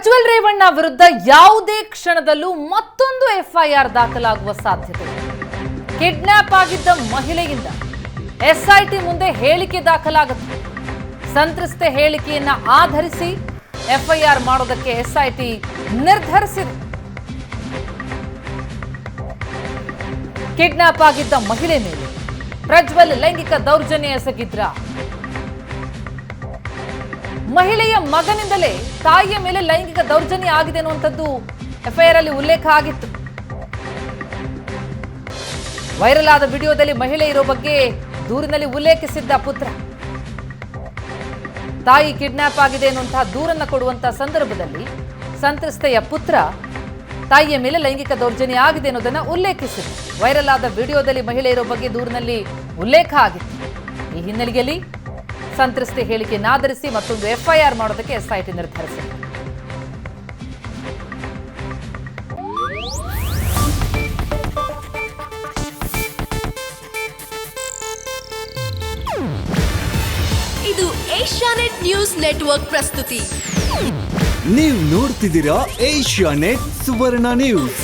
ಪ್ರಜ್ವಲ್ ರೇವಣ್ಣ ವಿರುದ್ಧ ಯಾವುದೇ ಕ್ಷಣದಲ್ಲೂ ಮತ್ತೊಂದು ಎಫ್ಐಆರ್ ದಾಖಲಾಗುವ ಸಾಧ್ಯತೆ ಇದೆ. ಕಿಡ್ನಾಪ್ ಆಗಿದ್ದ ಮಹಿಳೆಯಿಂದ ಎಸ್ಐಟಿ ಮುಂದೆ ಹೇಳಿಕೆ ದಾಖಲಾಗುತ್ತೆ. ಸಂತ್ರಸ್ತೆ ಹೇಳಿಕೆಯನ್ನ ಆಧರಿಸಿ ಎಫ್ಐಆರ್ ಮಾಡೋದಕ್ಕೆ ಎಸ್ಐಟಿ ನಿರ್ಧರಿಸಿದೆ. ಕಿಡ್ನಾಪ್ ಆಗಿದ್ದ ಮಹಿಳೆ ಮೇಲೆ ಪ್ರಜ್ವಲ್ ಲೈಂಗಿಕ ದೌರ್ಜನ್ಯ ಎಸಗಿದ್ರ, ಮಹಿಳೆಯ ಮಗನಿಂದಲೇ ತಾಯಿಯ ಮೇಲೆ ಲೈಂಗಿಕ ದೌರ್ಜನ್ಯ ಆಗಿದೆ ಅನ್ನುವಂಥದ್ದು ಎಫ್ಐಆರ್ ಅಲ್ಲಿ ಉಲ್ಲೇಖ ಆಗಿತ್ತು. ವೈರಲ್ ಆದ ವಿಡಿಯೋದಲ್ಲಿ ಮಹಿಳೆ ಇರೋ ಬಗ್ಗೆ ದೂರಿನಲ್ಲಿ ಉಲ್ಲೇಖಿಸಿದ್ದ ಪುತ್ರ, ತಾಯಿ ಕಿಡ್ನಾಪ್ ಆಗಿದೆ ಅನ್ನುವಂತಹ ದೂರನ್ನ ಕೊಡುವಂತಹ ಸಂದರ್ಭದಲ್ಲಿ ಸಂತ್ರಸ್ತೆಯ ಪುತ್ರ ತಾಯಿಯ ಮೇಲೆ ಲೈಂಗಿಕ ದೌರ್ಜನ್ಯ ಆಗಿದೆ ಅನ್ನೋದನ್ನ ಉಲ್ಲೇಖಿಸಿದ್ರು. ವೈರಲ್ ಆದ ವಿಡಿಯೋದಲ್ಲಿ ಮಹಿಳೆ ಇರೋ ಬಗ್ಗೆ ದೂರಿನಲ್ಲಿ ಉಲ್ಲೇಖ ಆಗಿತ್ತು. ಈ ಹಿನ್ನೆಲೆಯಲ್ಲಿ ಸಂತ್ರಸ್ತೆ ಹೇಳಿಕೆಯನ್ನು ಆಧರಿಸಿ ಮತ್ತೊಂದು ಎಫ್ಐಆರ್ ಮಾಡೋದಕ್ಕೆ ಎಸ್ಐಟಿ ನಿರ್ಧರಿಸಿದೆ. ಇದು ಏಷ್ಯಾನೆಟ್ ನ್ಯೂಸ್ ನೆಟ್ವರ್ಕ್ ಪ್ರಸ್ತುತಿ. ನೀವು ನೋಡ್ತಿದ್ದೀರಾ ಏಷ್ಯಾನೆಟ್ ಸುವರ್ಣ ನ್ಯೂಸ್.